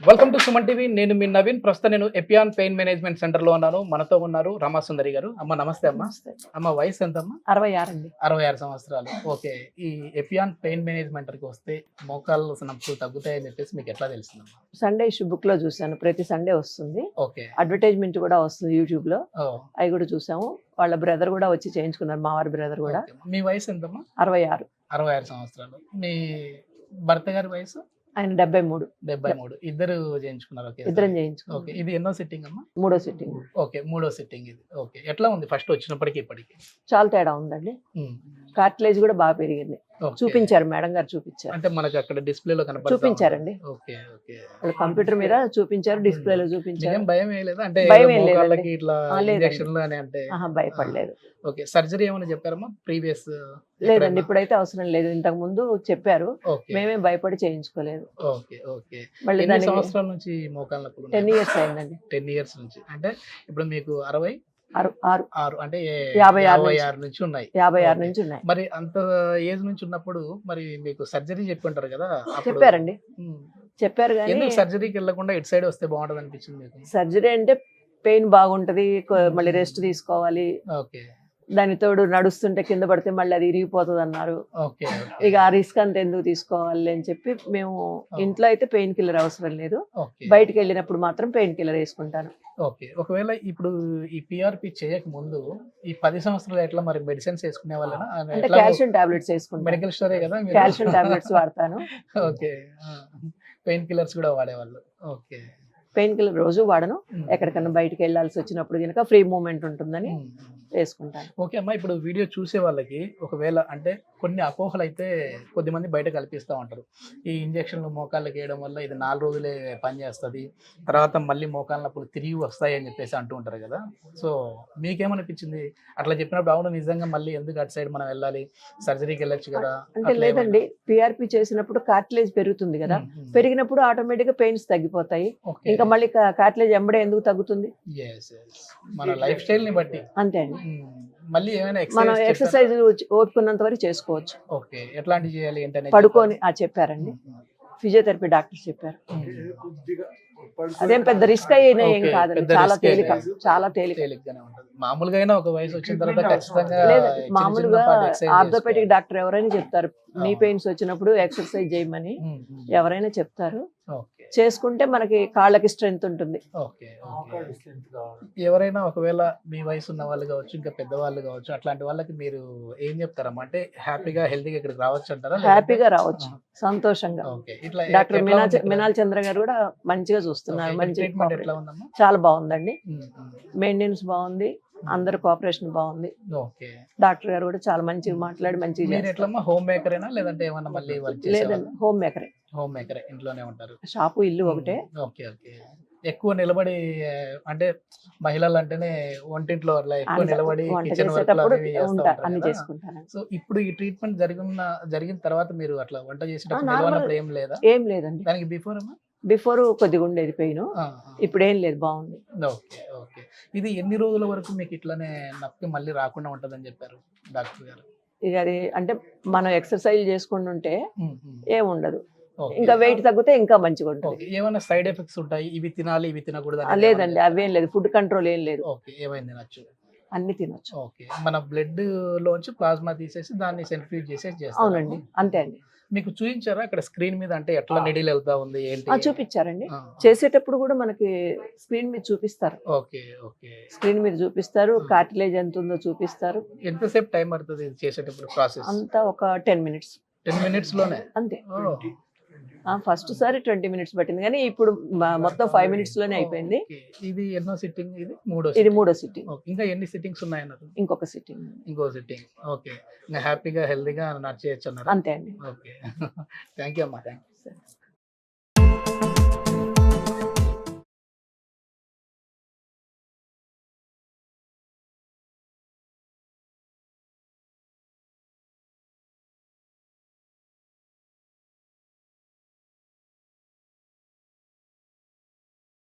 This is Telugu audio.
Welcome to Suman TV. నేను మీ నవీన్. ప్రస్తుతం నేను ఎపియాన్ పెయిన్ మేనేజ్మెంట్ సెంటర్ లో ఉన్నాను. మనతో ఉన్నారు రమాసుందరి గారు. అమ్మ నమస్తే అమ్మ. అమ్మ వయసు ఎంత అమ్మా? 66 అండి. 66 సంవత్సరాలు. ఓకే. ఈ ఎపియాన్ పెయిన్ మేనేజ్మెంట్ కి వస్తే మోకాళ్ళు నొప్పులు తగ్గుతాయని చెప్పేసి మీకు ఎట్లా తెలిసిందమ్మా? సండే ఇష్యూ బుక్ లో చూసాను, ప్రతి సండే వస్తుంది. ఓకే. అడ్వర్టైజ్మెంట్ కూడా వస్తుంది యూట్యూబ్ లో, అవి కూడా చూసాము. వాళ్ళ బ్రదర్ కూడా వచ్చి చేయించుకున్నారు, మా వారి బ్రదర్ కూడా. మీ వయసు ఎంతమ్మా? 66. 66 సంవత్సరాలు. మీ భర్త గారి వయసు? ఆయన 73. 73. ఇద్దరు చేయించుకున్నారు? ఇద్దరం చేయించుకున్నాం. ఓకే. ఇది ఎన్నో సిట్టింగ్ అమ్మా? మూడో సిట్టింగ్. ఓకే, మూడో సిట్టింగ్ ఇది. ఓకే. ఎట్లా ఉంది ఫస్ట్ వచ్చినప్పటికి ఇప్పటికి? చాలా తేడా ఉందండి. కార్టిలేజ్ కూడా బాగా పెరిగింది. చూపించారు, మేడం గారు చూపించారు. అంటే మనకి అక్కడ డిస్ప్లేలో కనపడుతుంది. చూపించారండి. Okay okay. వాళ్ళు కంప్యూటర్ మీద చూపించారు, డిస్ప్లేలో చూపించారు. భయం ఏం లేదా? అంటే భయం ఏం లేదు, ఇట్లా ఇంజెక్షన్లు అని అంటే భయపడలేదు. ఓకే. సర్జరీ ఏమైనా చెప్పారమ్మా ప్రీవియస్? లేదండి, ఇప్పుడైతే అవసరం లేదు. ఇంతకు ముందు చెప్పారు, మేమే భయపడి చేయించుకోలేదు. Okay okay. మళ్ళీ ఎన్ని సంవత్సరాల నుంచి మోకాళ్ళ నొప్పులు? 10 years అయిందండి. 10 years నుంచి. అంటే ఇప్పుడు మీకు 66 అంటే 56 నుంచి ఉన్నాయి. 56 నుంచి ఉన్నాయి. మరి అంత ఏజ్ నుంచి ఉన్నప్పుడు మరి మీకు సర్జరీ చెప్పి ఉంటారు కదా? చెప్పారండి, చెప్పారు. కానీ ఎందుకు సర్జరీకి వెళ్ళకుండా ఇటు సైడ్ వస్తే బాగుంటది అనిపించింది మీకు? సర్జరీ అంటే పెయిన్ బాగుంటది, మళ్ళీ రెస్ట్ తీసుకోవాలి. ఓకే. దాని తోడు నడుస్తుంటే కింద పడితే మళ్ళీ అది ఇరిగిపోతుంది అన్నారు. ఇక ఆ రిస్క్ అంత ఎందుకు తీసుకోవాలి అని చెప్పి మేము ఇంట్లో అయితే పెయిన్ కిల్లర్ అవసరం లేదు, బయటకు వెళ్ళినప్పుడు మాత్రం పెయిన్ కిల్లర్ వేసుకుంటాను. ఓకే. ఒకవేళ ఇప్పుడు ఈ పిఆర్పి చేయక ముందు ఈ 10 సంవత్సరాలు ఎట్లా మరి మెడిసిన్స్ వేసుకునే వాళ్ళనా? అంటే కాల్షియం టాబ్లెట్స్ వేసుకుంటాను. మెడికల్ స్టోరే కదా? కాల్షియం టాబ్లెట్స్ వాడతాను. ఓకే. పెయిన్ కిల్లర్స్ కూడా వాడేవాళ్ళు? ఓకే. పెయిన్ కిల్లర్ రోజు వాడను, ఎక్కడికన్నా బయటకు వెళ్ళాల్సి వచ్చినప్పుడు కనుక ఫ్రీ మూవ్మెంట్ ఉంటుందని వేసుకుంటాను. ఓకే అమ్మా. ఇప్పుడు వీడియో చూసే వాళ్ళకి ఒకవేళ అంటే కొన్ని అపోహలు అయితే కొద్దిమంది బయట కల్పిస్తూ ఉంటారు. ఈ ఇంజక్షన్లు మోకాళ్ళకి వేయడం వల్ల ఇది 4 రోజులే పనిచేస్తుంది, తర్వాత మళ్ళీ మోకాళ్ళ నొప్పులు తిరిగి వస్తాయి అని చెప్పేసి అంటూ ఉంటారు కదా. సో మీకేమనిపించింది అట్లా చెప్పినప్పుడు? అవును, నిజంగా మళ్ళీ ఎందుకు అటు సైడ్ మనం వెళ్ళాలి, సర్జరీకి వెళ్ళొచ్చు కదా అంటే? లేదండి, పిఆర్పి చేసినప్పుడు కార్టిలేజ్ పెరుగుతుంది కదా, పెరిగినప్పుడు ఆటోమేటిక్ గా పెయిన్స్ తగ్గిపోతాయి. ఇంకా మళ్ళీ కార్టిలేజ్ ఎంబడే ఎందుకు తగ్గుతుంది? మన లైఫ్ స్టైల్ ని బట్టి. అంతే అండి. మళ్ళీ ఏమైనా మనం ఎక్సర్సైజ్ ఓపుకున్నంత వరకు చేసుకోవచ్చు. ఓకే. ఎట్లాంటి చేయాలి ఏంటనే పడుకొని చెప్పారండి, ఫిజియోథెరపీ డాక్టర్ చెప్పారు. అదేం పెద్ద రిస్క్ అయినా ఏం కాదండి, చాలా తేలిక, చాలా తేలికగానే ఉంటుంది. మామూలుగా అయినా ఒక వయసు వచ్చిన తర్వాత ఖచ్చితంగా మామూలుగా ఆర్థోపెడిక్ డాక్టర్ ఎవరైనా చెప్తారు, నీ పెయిన్స్ వచ్చినప్పుడు ఎక్సర్సైజ్ చేయమని ఎవరైనా చెప్తారు. చేసుకుంటే మనకి కాళ్ళకి స్ట్రెంగ్త్ ఉంటుంది. ఎవరైనా ఒకవేళ మీ వయసు ఉన్న వాళ్ళు కావచ్చు, ఇంకా పెద్దవాళ్ళు కావచ్చు, అట్లాంటి వాళ్ళకి మీరు ఏం చెప్తారమ్మా? అంటే హ్యాపీగా హెల్తీగా ఇక్కడికి రావచ్చు అంటారా? హ్యాపీగా రావచ్చు, సంతోషంగా. డాక్టర్ మినాల్ చంద్ర గారు కూడా మంచిగా చూస్తున్నారు. మంచి చాలా బాగుందండి, మెయింటెనెన్స్ బాగుంది, అందరు కోఆపరేషన్ బాగుంది. డాక్టర్ గారు కూడా చాలా మంచిగా మాట్లాడి మంచిగా. హోమ్ మేకరేనా లేదంటే ఏమన్నా మళ్ళీ? లేదండి, హోమ్ మేకరే. హోమ్ మేకరే, ఇంట్లోనే ఉంటారు. షాపు ఇల్లు ఒకటే. Okay okay. ఎక్కువ నిలబడి అంటే మహిళలు అంటేనే వంటింట్లో అట్లా ఎక్కువ నిలబడి అన్ని చేసుకుంటారు. సో ఇప్పుడు ఈ ట్రీట్మెంట్ జరిగిన తర్వాత మీరు అట్లా వంట చేసేటప్పుడు ఏం లేదా? ఏం లేదండి. దానికి బిఫోర్ కొద్దిగా ఉండేది పెయిన్, ఇప్పుడు ఏం లేదు, బాగుంది. Okay okay. ఇది ఎన్ని రోజుల వరకు మీకు ఇట్లానే నొప్పి మళ్ళీ రాకుండా ఉంటదని చెప్పారు డాక్టర్ గారు? ఇక అది అంటే మనం ఎక్సర్సైజ్ చేసుకుంటుంటే ఏం ఉండదు, ఇంకా వెయిట్ తగ్గితే ఇంకా మంచిగా ఉంటుంది. ఏమైనా సైడ్ ఎఫెక్ట్స్ ఉంటాయి, ఇవి తినాలి ఇవి తినకూడదు? లేదండి, అవేం లేదు, ఫుడ్ కంట్రోల్ ఏం లేదు. ఏమైంది తినొచ్చు? అన్ని తినొచ్చు. ఓకే. మన బ్లడ్ లోంచి ప్లాస్మా తీసేసి దాన్ని సెంట్రిఫ్యూజ్ చేసేసి చేస్తారు? అవునండి, అంతే అండి. మీకు చూపించారా అక్కడ స్క్రీన్ మీద? అంటే ఎట్లా నెడిల్ వెళ్తా ఉంది ఏంటి? చూపించారండి. చేసేటప్పుడు కూడా మనకి స్క్రీన్ మీద చూపిస్తారు. Okay okay. స్క్రీన్ మీద చూపిస్తారు, కార్టిలేజ్ ఎంత ఉందో చూపిస్తారు. ఎంతసేపు టైం పడుతుంది చేసేటప్పుడు ప్రాసెస్? అంతా ఒక 10 minutes. 10 minutes లోనే? అంతే. ఫస్ట్ సారి 20 minutes పట్టింది, కానీ ఇప్పుడు మొత్తం 5 minutes లోనే అయిపోయింది. ఇది ఎన్నో సిట్టింగ్? ఇది మూడో సిట్టింగ్. ఇంకా ఎన్ని సిట్టింగ్స్ ఉన్నాయన్నారు? ఇంకో సిట్టింగ్. ఓకే. హ్యాపీగా హెల్దీగా నడిచేయచ్చు అన్నారు? అంతే అండి. ఓకే. థ్యాంక్ యూ అమ్మా. Thank you.